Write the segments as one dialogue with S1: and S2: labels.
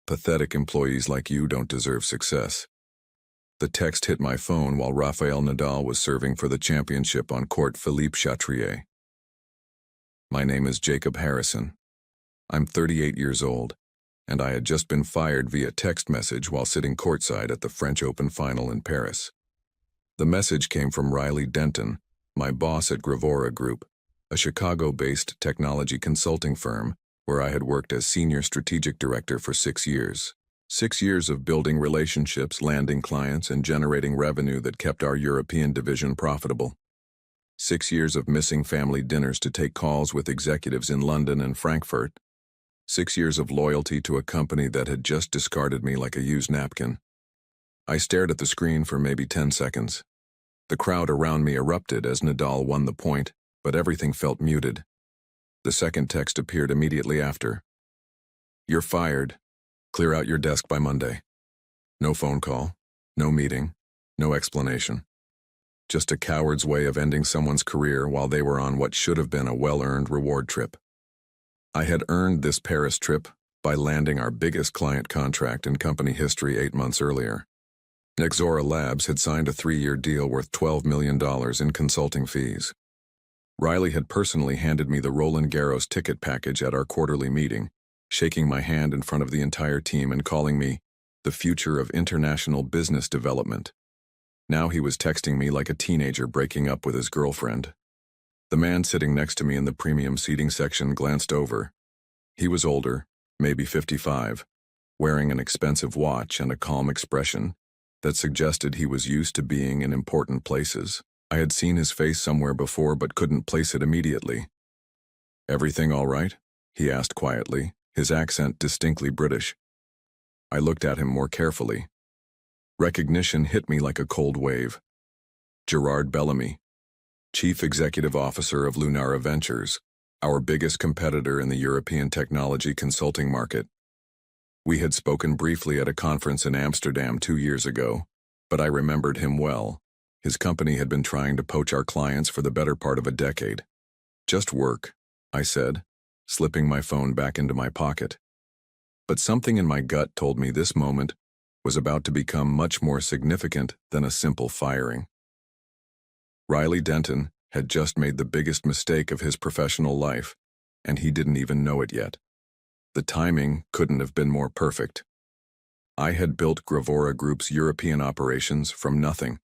S1: Pathetic employees like you don't deserve success. The text hit my phone while Rafael Nadal was serving for the championship on court Philippe Chatrier. My name is Jacob Harrison. I'm 38 years old, and I had just been fired via text message while sitting courtside at the French Open final in Paris. The message came from Riley Denton, my boss at Gravora Group, a Chicago-based technology consulting firm where I had worked as senior strategic director for 6 years. 6 years of building relationships, landing clients, and generating revenue that kept our European division profitable. 6 years of missing family dinners to take calls with executives in London and Frankfurt. 6 years of loyalty to a company that had just discarded me like a used napkin. I stared at the screen for maybe 10 seconds. The crowd around me erupted as Nadal won the point, but everything felt muted. The second text appeared immediately after. "You're fired. Clear out your desk by Monday." No phone call, no meeting, no explanation. Just a coward's way of ending someone's career while they were on what should have been a well-earned reward trip. I had earned this Paris trip by landing our biggest client contract in company history 8 months earlier. Nexora Labs had signed a 3-year deal worth $12 million in consulting fees. Riley had personally handed me the Roland Garros ticket package at our quarterly meeting, shaking my hand in front of the entire team and calling me the future of international business development. Now he was texting me like a teenager breaking up with his girlfriend. The man sitting next to me in the premium seating section glanced over. He was older, maybe 55, wearing an expensive watch and a calm expression that suggested he was used to being in important places. I had seen his face somewhere before but couldn't place it immediately. "Everything all right?" he asked quietly, his accent distinctly British. I looked at him more carefully. Recognition hit me like a cold wave. Gerard Bellamy, Chief Executive Officer of Lunara Ventures, our biggest competitor in the European technology consulting market. We had spoken briefly at a conference in Amsterdam 2 years ago, but I remembered him well. His company had been trying to poach our clients for the better part of a decade. "Just work," I said, slipping my phone back into my pocket. But something in my gut told me this moment was about to become much more significant than a simple firing. Riley Denton had just made the biggest mistake of his professional life, and he didn't even know it yet. The timing couldn't have been more perfect. I had built Gravora Group's European operations from nothing.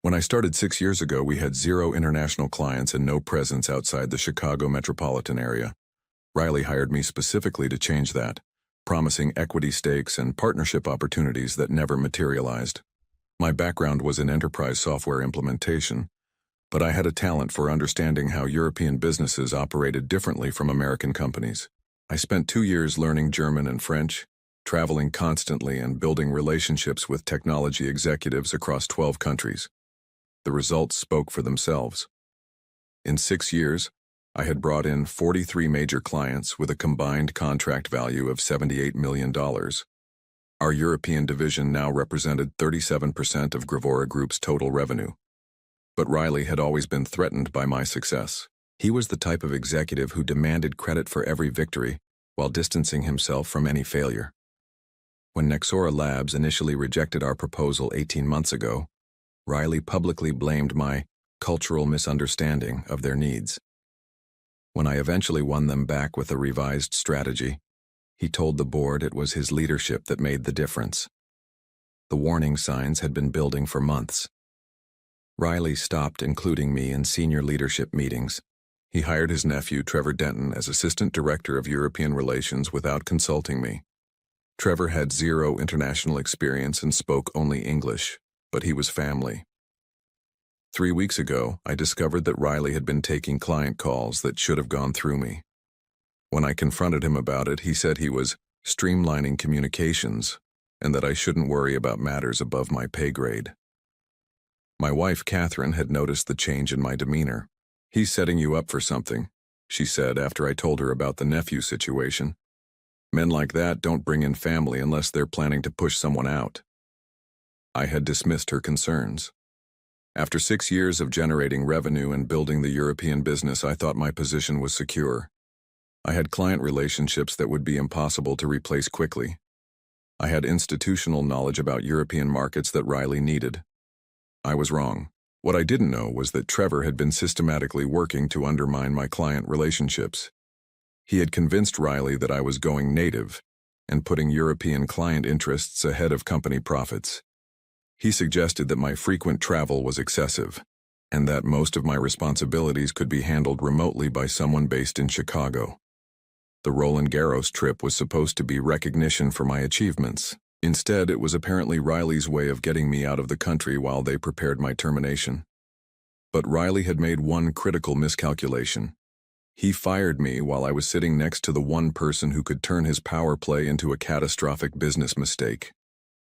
S1: When I started 6 years ago, we had 0 international clients and no presence outside the Chicago metropolitan area. Riley hired me specifically to change that, promising equity stakes and partnership opportunities that never materialized. My background was in enterprise software implementation, but I had a talent for understanding how European businesses operated differently from American companies. I spent 2 years learning German and French, traveling constantly and building relationships with technology executives across 12 countries. The results spoke for themselves. In 6 years, I had brought in 43 major clients with a combined contract value of $78 million. Our European division now represented 37% of Gravora Group's total revenue. But Riley had always been threatened by my success. He was the type of executive who demanded credit for every victory while distancing himself from any failure. When Nexora Labs initially rejected our proposal 18 months ago, Riley publicly blamed my cultural misunderstanding of their needs. When I eventually won them back with a revised strategy, he told the board it was his leadership that made the difference. The warning signs had been building for months. Riley stopped including me in senior leadership meetings. He hired his nephew, Trevor Denton, as Assistant Director of European Relations without consulting me. Trevor had 0 international experience and spoke only English, but he was family. 3 weeks ago, I discovered that Riley had been taking client calls that should have gone through me. When I confronted him about it, he said he was streamlining communications and that I shouldn't worry about matters above my pay grade. My wife, Catherine, had noticed the change in my demeanor. "He's setting you up for something," she said after I told her about the nephew situation. "Men like that don't bring in family unless they're planning to push someone out." I had dismissed her concerns. After 6 years of generating revenue and building the European business, I thought my position was secure. I had client relationships that would be impossible to replace quickly, I had institutional knowledge about European markets that Riley needed. I was wrong. What I didn't know was that Trevor had been systematically working to undermine my client relationships. He had convinced Riley that I was going native and putting European client interests ahead of company profits. He suggested that my frequent travel was excessive, and that most of my responsibilities could be handled remotely by someone based in Chicago. The Roland Garros trip was supposed to be recognition for my achievements. Instead, it was apparently Riley's way of getting me out of the country while they prepared my termination. But Riley had made one critical miscalculation. He fired me while I was sitting next to the one person who could turn his power play into a catastrophic business mistake.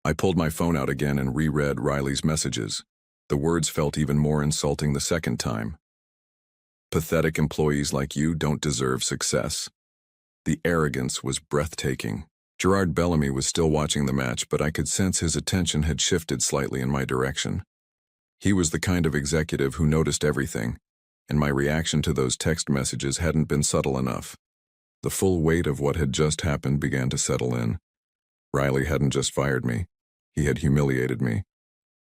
S1: I pulled my phone out again and reread Riley's messages. The words felt even more insulting the second time. Pathetic employees like you don't deserve success. The arrogance was breathtaking. Gerard Bellamy was still watching the match, but I could sense his attention had shifted slightly in my direction. He was the kind of executive who noticed everything, and my reaction to those text messages hadn't been subtle enough. The full weight of what had just happened began to settle in. Riley hadn't just fired me. He had humiliated me.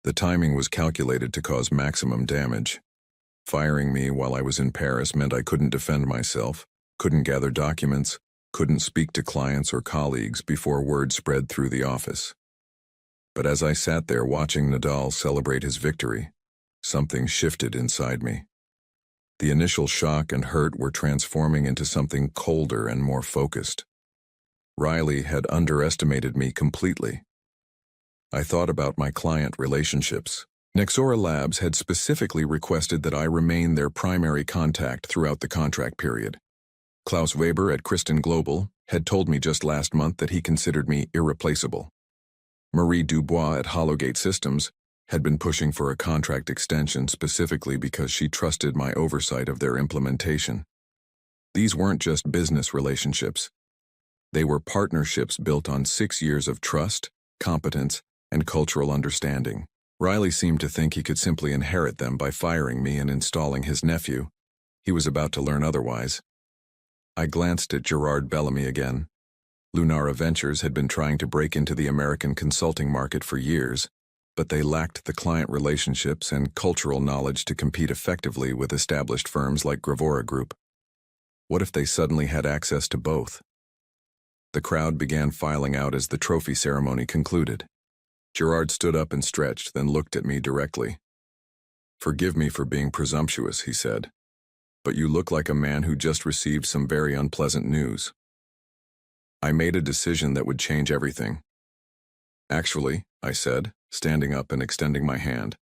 S1: The timing was calculated to cause maximum damage. Firing me while I was in Paris meant I couldn't defend myself, couldn't gather documents, couldn't speak to clients or colleagues before word spread through the office. But as I sat there watching Nadal celebrate his victory, something shifted inside me. The initial shock and hurt were transforming into something colder and more focused. Riley had underestimated me completely. I thought about my client relationships. Nexora Labs had specifically requested that I remain their primary contact throughout the contract period. Klaus Weber at Kristen Global had told me just last month that he considered me irreplaceable. Marie Dubois at Hollowgate Systems had been pushing for a contract extension specifically because she trusted my oversight of their implementation. These weren't just business relationships. They were partnerships built on 6 years of trust, competence, and cultural understanding. Riley seemed to think he could simply inherit them by firing me and installing his nephew. He was about to learn otherwise. I glanced at Gerard Bellamy again. Lunara Ventures had been trying to break into the American consulting market for years, but they lacked the client relationships and cultural knowledge to compete effectively with established firms like Gravora Group. What if they suddenly had access to both? The crowd began filing out as the trophy ceremony concluded. Gerard stood up and stretched, then looked at me directly. "Forgive me for being presumptuous," he said, "but you look like a man who just received some very unpleasant news." I made a decision that would change everything. "Actually," I said, standing up and extending my hand,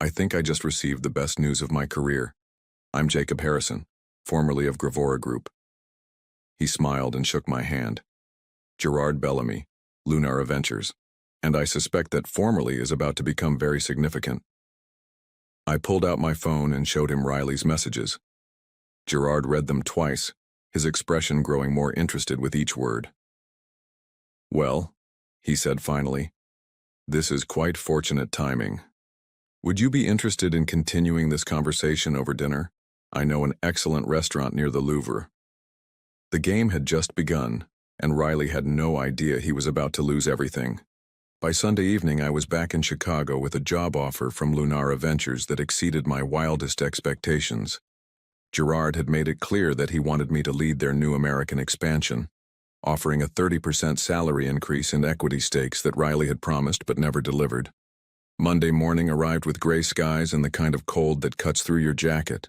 S1: "I think I just received the best news of my career. I'm Jacob Harrison, formerly of Gravora Group." He smiled and shook my hand. "Gerard Bellamy, Lunara Ventures. And I suspect that formerly is about to become very significant." I pulled out my phone and showed him Riley's messages. Gerard read them twice, his expression growing more interested with each word. "Well," he said finally, "this is quite fortunate timing. Would you be interested in continuing this conversation over dinner? I know an excellent restaurant near the Louvre." The game had just begun, and Riley had no idea he was about to lose everything. By Sunday evening, I was back in Chicago with a job offer from Lunara Ventures that exceeded my wildest expectations. Gerard had made it clear that he wanted me to lead their new American expansion, offering a 30% salary increase and equity stakes that Riley had promised but never delivered. Monday morning arrived with gray skies and the kind of cold that cuts through your jacket.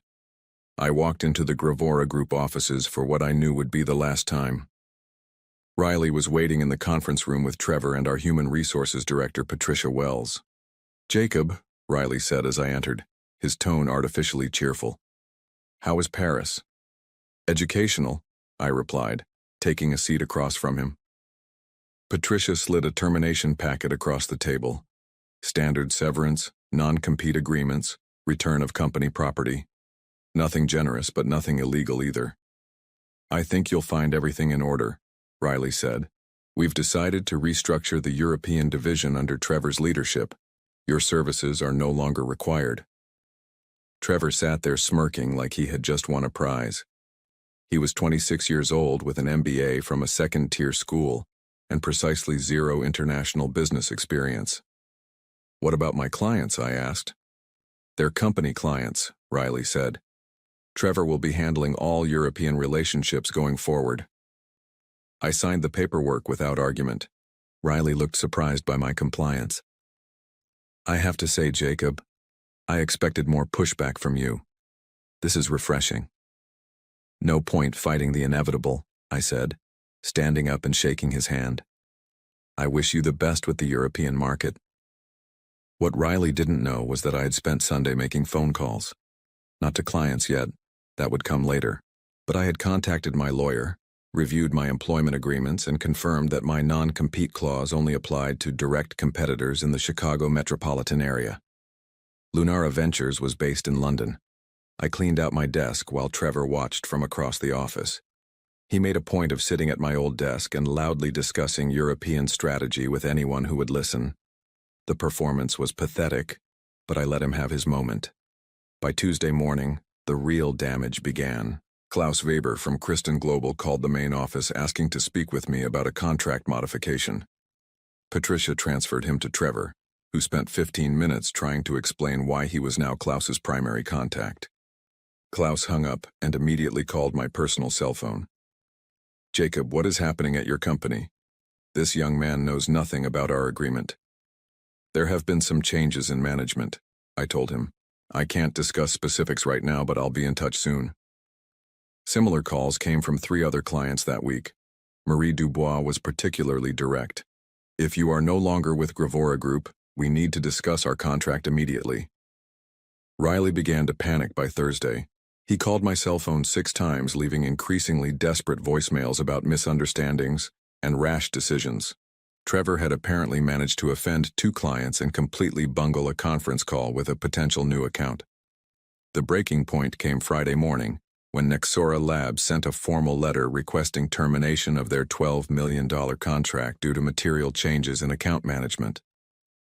S1: I walked into the Gravora Group offices for what I knew would be the last time. Riley was waiting in the conference room with Trevor and our Human Resources Director, Patricia Wells. "Jacob," Riley said as I entered, his tone artificially cheerful. "How is Paris?" "Educational," I replied, taking a seat across from him. Patricia slid a termination packet across the table. Standard severance, non-compete agreements, return of company property. Nothing generous, but nothing illegal either. "I think you'll find everything in order," Riley said. "We've decided to restructure the European division under Trevor's leadership. Your services are no longer required." Trevor sat there smirking like he had just won a prize. He was 26 years old with an MBA from a second-tier school, and precisely zero international business experience. What about my clients? I asked. They're company clients, Riley said. Trevor will be handling all European relationships going forward. I signed the paperwork without argument. Riley looked surprised by my compliance. I have to say, Jacob, I expected more pushback from you. This is refreshing. No point fighting the inevitable, I said, standing up and shaking his hand. I wish you the best with the European market. What Riley didn't know was that I had spent Sunday making phone calls. Not to clients yet, that would come later. But I had contacted my lawyer, reviewed my employment agreements, and confirmed that my non-compete clause only applied to direct competitors in the Chicago metropolitan area. Lunara Ventures was based in London. I cleaned out my desk while Trevor watched from across the office. He made a point of sitting at my old desk and loudly discussing European strategy with anyone who would listen. The performance was pathetic, but I let him have his moment. By Tuesday morning, the real damage began. Klaus Weber from Kristen Global called the main office asking to speak with me about a contract modification. Patricia transferred him to Trevor, who spent 15 minutes trying to explain why he was now Klaus's primary contact. Klaus hung up and immediately called my personal cell phone. Jacob, what is happening at your company? This young man knows nothing about our agreement. There have been some changes in management, I told him. I can't discuss specifics right now, but I'll be in touch soon. Similar calls came from 3 other clients that week. Marie Dubois was particularly direct. If you are no longer with Gravora Group, we need to discuss our contract immediately. Riley began to panic by Thursday. He called my cell phone 6 times, leaving increasingly desperate voicemails about misunderstandings and rash decisions. Trevor had apparently managed to offend 2 clients and completely bungle a conference call with a potential new account. The breaking point came Friday morning, when Nexora Labs sent a formal letter requesting termination of their $12 million contract due to material changes in account management.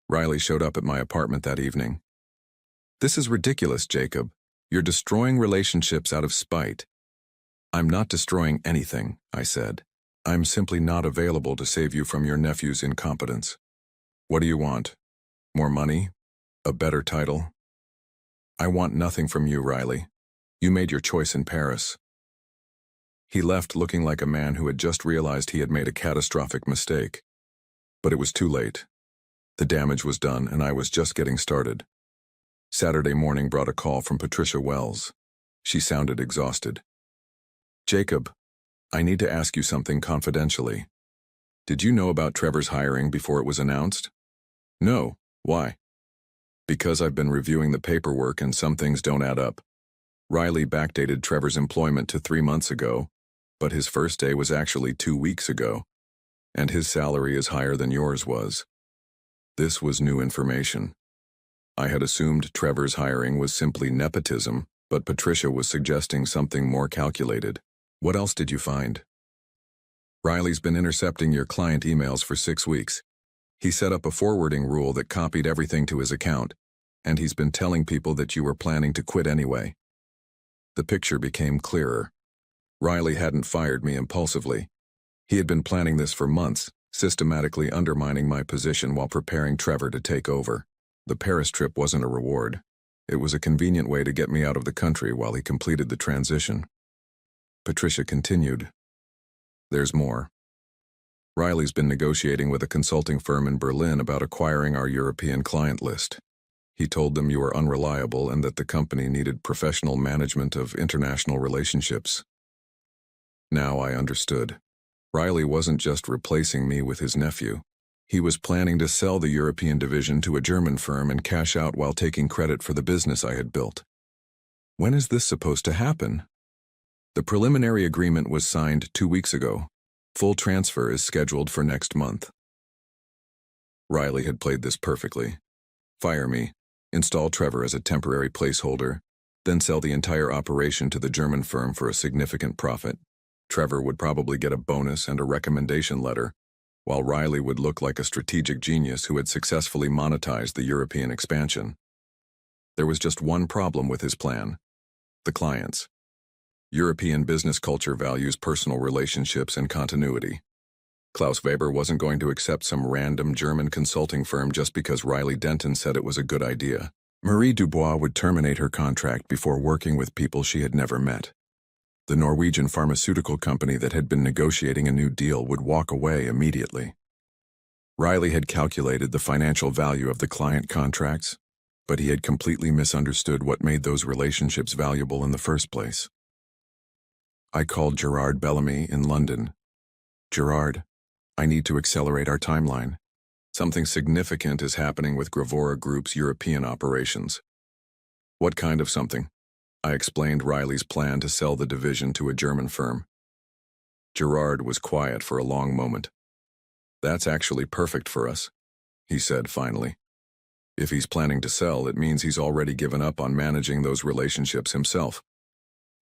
S1: Riley showed up at my apartment that evening. This is ridiculous, Jacob. You're destroying relationships out of spite. I'm not destroying anything, I said. I'm simply not available to save you from your nephew's incompetence. What do you want? More money? A better title? I want nothing from you, Riley. You made your choice in Paris. He left looking like a man who had just realized he had made a catastrophic mistake. But it was too late. The damage was done, and I was just getting started. Saturday morning brought a call from Patricia Wells. She sounded exhausted. Jacob, I need to ask you something confidentially. Did you know about Trevor's hiring before it was announced? No. Why? Because I've been reviewing the paperwork and some things don't add up. Riley backdated Trevor's employment to 3 months ago, but his first day was actually 2 weeks ago, and his salary is higher than yours was. This was new information. I had assumed Trevor's hiring was simply nepotism, but Patricia was suggesting something more calculated. What else did you find? Riley's been intercepting your client emails for 6 weeks. He set up a forwarding rule that copied everything to his account, and he's been telling people that you were planning to quit anyway. The picture became clearer. Riley hadn't fired me impulsively. He had been planning this for months, systematically undermining my position while preparing Trevor to take over. The Paris trip wasn't a reward. It was a convenient way to get me out of the country while he completed the transition. Patricia continued. There's more. Riley's been negotiating with a consulting firm in Berlin about acquiring our European client list. He told them you were unreliable and that the company needed professional management of international relationships. Now I understood. Riley wasn't just replacing me with his nephew. He was planning to sell the European division to a German firm and cash out while taking credit for the business I had built. When is this supposed to happen? The preliminary agreement was signed 2 weeks ago. Full transfer is scheduled for next month. Riley had played this perfectly. Fire me, install Trevor as a temporary placeholder, then sell the entire operation to the German firm for a significant profit. Trevor would probably get a bonus and a recommendation letter, while Riley would look like a strategic genius who had successfully monetized the European expansion. There was just one problem with his plan: the clients. European business culture values personal relationships and continuity. Klaus Weber wasn't going to accept some random German consulting firm just because Riley Denton said it was a good idea. Marie Dubois would terminate her contract before working with people she had never met. The Norwegian pharmaceutical company that had been negotiating a new deal would walk away immediately. Riley had calculated the financial value of the client contracts, but he had completely misunderstood what made those relationships valuable in the first place. I called Gerard Bellamy in London. Gerard, I need to accelerate our timeline. Something significant is happening with Gravora Group's European operations. What kind of something? I explained Riley's plan to sell the division to a German firm. Gerard was quiet for a long moment. That's actually perfect for us, he said finally. If he's planning to sell, it means he's already given up on managing those relationships himself.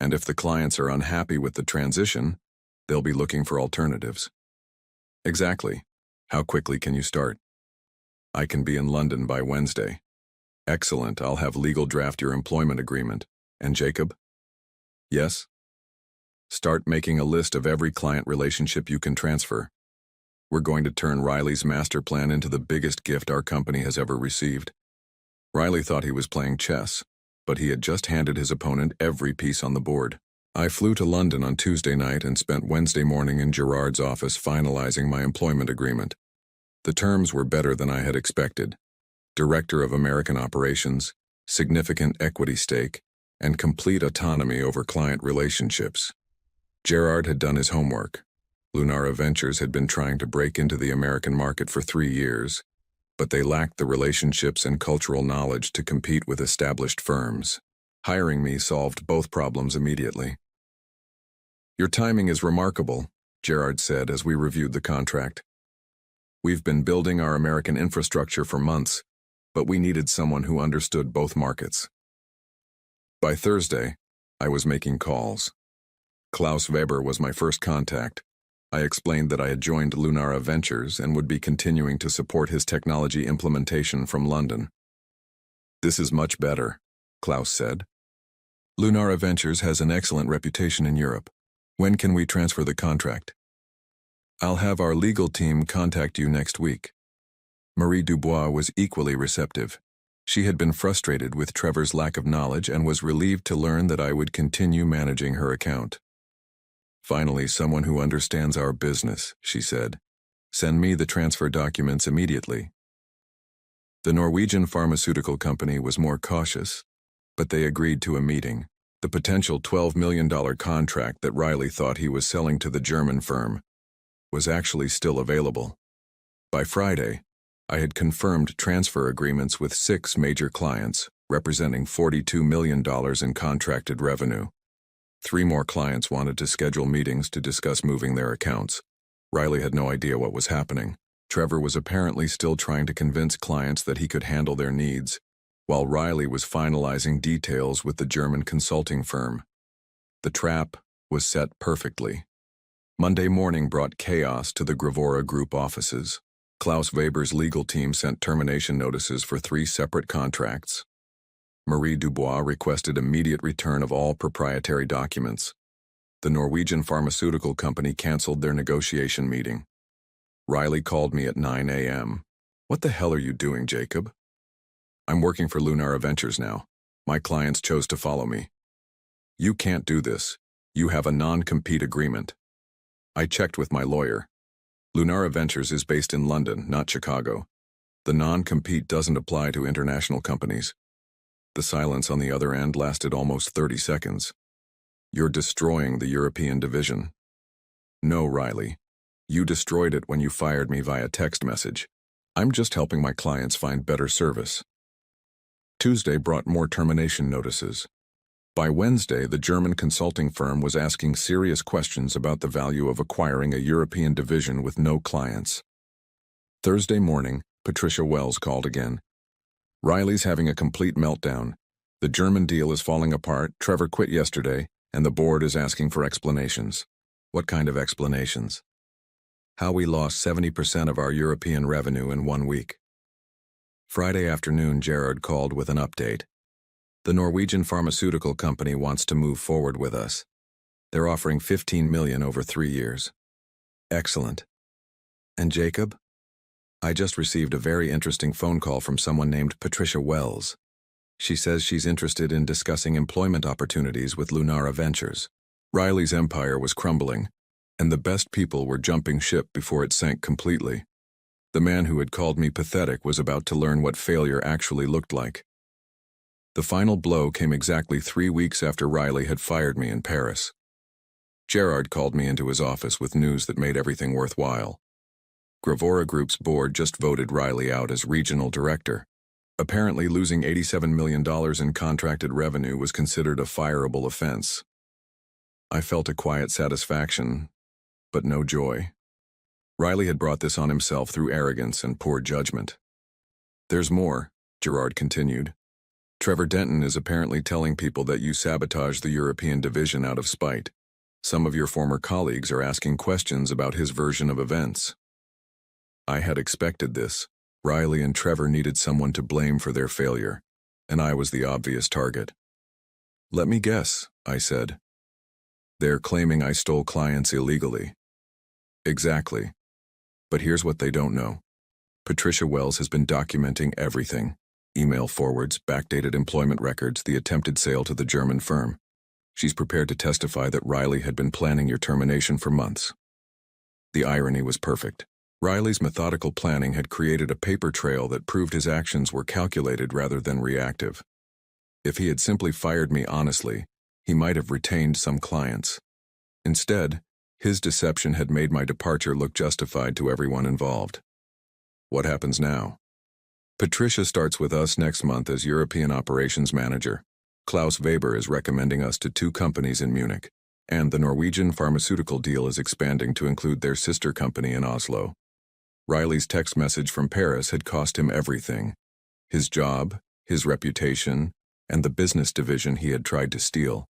S1: And if the clients are unhappy with the transition, they'll be looking for alternatives. Exactly. How quickly can you start? I can be in London by Wednesday. Excellent, I'll have legal draft your employment agreement. And Jacob? Yes? Start making a list of every client relationship you can transfer. We're going to turn Riley's master plan into the biggest gift our company has ever received. Riley thought he was playing chess, but he had just handed his opponent every piece on the board. I flew to London on Tuesday night and spent Wednesday morning in Gerard's office finalizing my employment agreement. The terms were better than I had expected. Director of American Operations, significant equity stake, and complete autonomy over client relationships. Gerard had done his homework. Lunara Ventures had been trying to break into the American market for 3 years, but they lacked the relationships and cultural knowledge to compete with established firms. Hiring me solved both problems immediately. Your timing is remarkable, Gerard said as we reviewed the contract. We've been building our American infrastructure for months, but we needed someone who understood both markets. By Thursday, I was making calls. Klaus Weber was my first contact. I explained that I had joined Lunara Ventures and would be continuing to support his technology implementation from London. This is much better, Klaus said. Lunara Ventures has an excellent reputation in Europe. When can we transfer the contract? I'll have our legal team contact you next week. Marie Dubois was equally receptive. She had been frustrated with Trevor's lack of knowledge and was relieved to learn that I would continue managing her account. Finally, someone who understands our business, she said. Send me the transfer documents immediately. The Norwegian pharmaceutical company was more cautious, but they agreed to a meeting. The potential $12 million contract that Riley thought he was selling to the German firm was actually still available. By Friday, I had confirmed transfer agreements with 6 major clients, representing $42 million in contracted revenue. 3 more clients wanted to schedule meetings to discuss moving their accounts. Riley had no idea what was happening. Trevor was apparently still trying to convince clients that he could handle their needs, while Riley was finalizing details with the German consulting firm. The trap was set perfectly. Monday morning brought chaos to the Gravora Group offices. Klaus Weber's legal team sent termination notices for 3 separate contracts. Marie Dubois requested immediate return of all proprietary documents. The Norwegian pharmaceutical company canceled their negotiation meeting. Riley called me at 9 a.m. What the hell are you doing, Jacob? I'm working for Lunara Ventures now. My clients chose to follow me. You can't do this. You have a non-compete agreement. I checked with my lawyer. Lunara Ventures is based in London, not Chicago. The non-compete doesn't apply to international companies. The silence on the other end lasted almost 30 seconds. You're destroying the European division. No, Riley. You destroyed it when you fired me via text message. I'm just helping my clients find better service. Tuesday brought more termination notices. By Wednesday, the German consulting firm was asking serious questions about the value of acquiring a European division with no clients. Thursday morning, Patricia Wells called again. Riley's having a complete meltdown. The German deal is falling apart, Trevor quit yesterday, and the board is asking for explanations. What kind of explanations? How we lost 70% of our European revenue in 1 week. Friday afternoon, Gerard called with an update. The Norwegian pharmaceutical company wants to move forward with us. They're offering $15 million over 3 years. Excellent. And Jacob? I just received a very interesting phone call from someone named Patricia Wells. She says she's interested in discussing employment opportunities with Lunara Ventures. Riley's empire was crumbling, and the best people were jumping ship before it sank completely. The man who had called me pathetic was about to learn what failure actually looked like. The final blow came exactly 3 weeks after Riley had fired me in Paris. Gerard called me into his office with news that made everything worthwhile. Gravora Group's board just voted Riley out as regional director. Apparently, losing $87 million in contracted revenue was considered a fireable offense. I felt a quiet satisfaction, but no joy. Riley had brought this on himself through arrogance and poor judgment. There's more, Gerard continued. Trevor Denton is apparently telling people that you sabotaged the European division out of spite. Some of your former colleagues are asking questions about his version of events. I had expected this. Riley and Trevor needed someone to blame for their failure, and I was the obvious target. Let me guess, I said. They're claiming I stole clients illegally. Exactly. But here's what they don't know. Patricia Wells has been documenting everything. Email forwards, backdated employment records, the attempted sale to the German firm. She's prepared to testify that Riley had been planning your termination for months. The irony was perfect. Riley's methodical planning had created a paper trail that proved his actions were calculated rather than reactive. If he had simply fired me honestly, he might have retained some clients. Instead, his deception had made my departure look justified to everyone involved. What happens now? Patricia starts with us next month as European Operations Manager. Klaus Weber is recommending us to 2 companies in Munich, and the Norwegian pharmaceutical deal is expanding to include their sister company in Oslo. Riley's text message from Paris had cost him everything: his job, his reputation, and the business division he had tried to steal.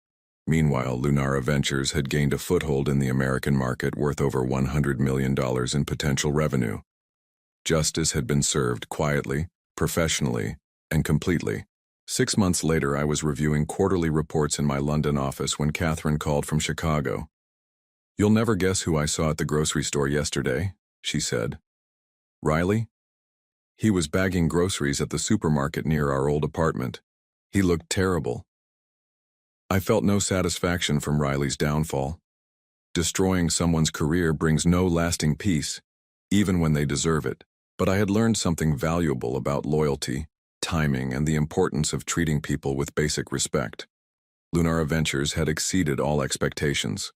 S1: Meanwhile, Lunara Ventures had gained a foothold in the American market worth over $100 million in potential revenue. Justice had been served quietly, professionally, and completely. 6 months later, I was reviewing quarterly reports in my London office when Catherine called from Chicago. "You'll never guess who I saw at the grocery store yesterday," she said. "Riley? He was bagging groceries at the supermarket near our old apartment. He looked terrible." I felt no satisfaction from Riley's downfall. Destroying someone's career brings no lasting peace, even when they deserve it. But I had learned something valuable about loyalty, timing, and the importance of treating people with basic respect. Lunara Ventures had exceeded all expectations.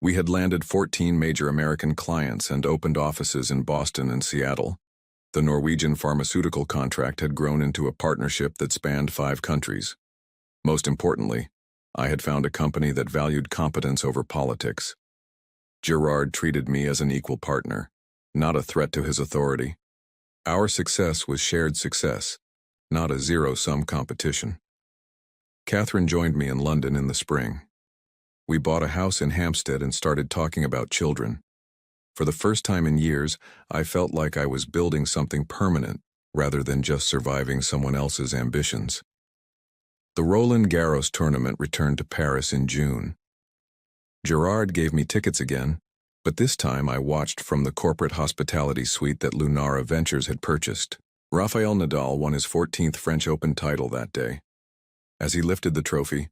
S1: We had landed 14 major American clients and opened offices in Boston and Seattle. The Norwegian pharmaceutical contract had grown into a partnership that spanned 5 countries. Most importantly, I had found a company that valued competence over politics. Gerard treated me as an equal partner, not a threat to his authority. Our success was shared success, not a zero-sum competition. Catherine joined me in London in the spring. We bought a house in Hampstead and started talking about children. For the first time in years, I felt like I was building something permanent rather than just surviving someone else's ambitions. The Roland Garros tournament returned to Paris in June. Gerard gave me tickets again, but this time I watched from the corporate hospitality suite that Lunara Ventures had purchased. Rafael Nadal won his 14th French Open title that day. As he lifted the trophy,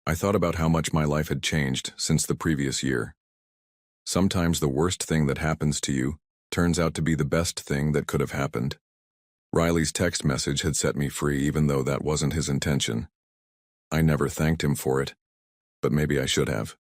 S1: I thought about how much my life had changed since the previous year. Sometimes the worst thing that happens to you turns out to be the best thing that could have happened. Riley's text message had set me free, even though that wasn't his intention. I never thanked him for it, but maybe I should have.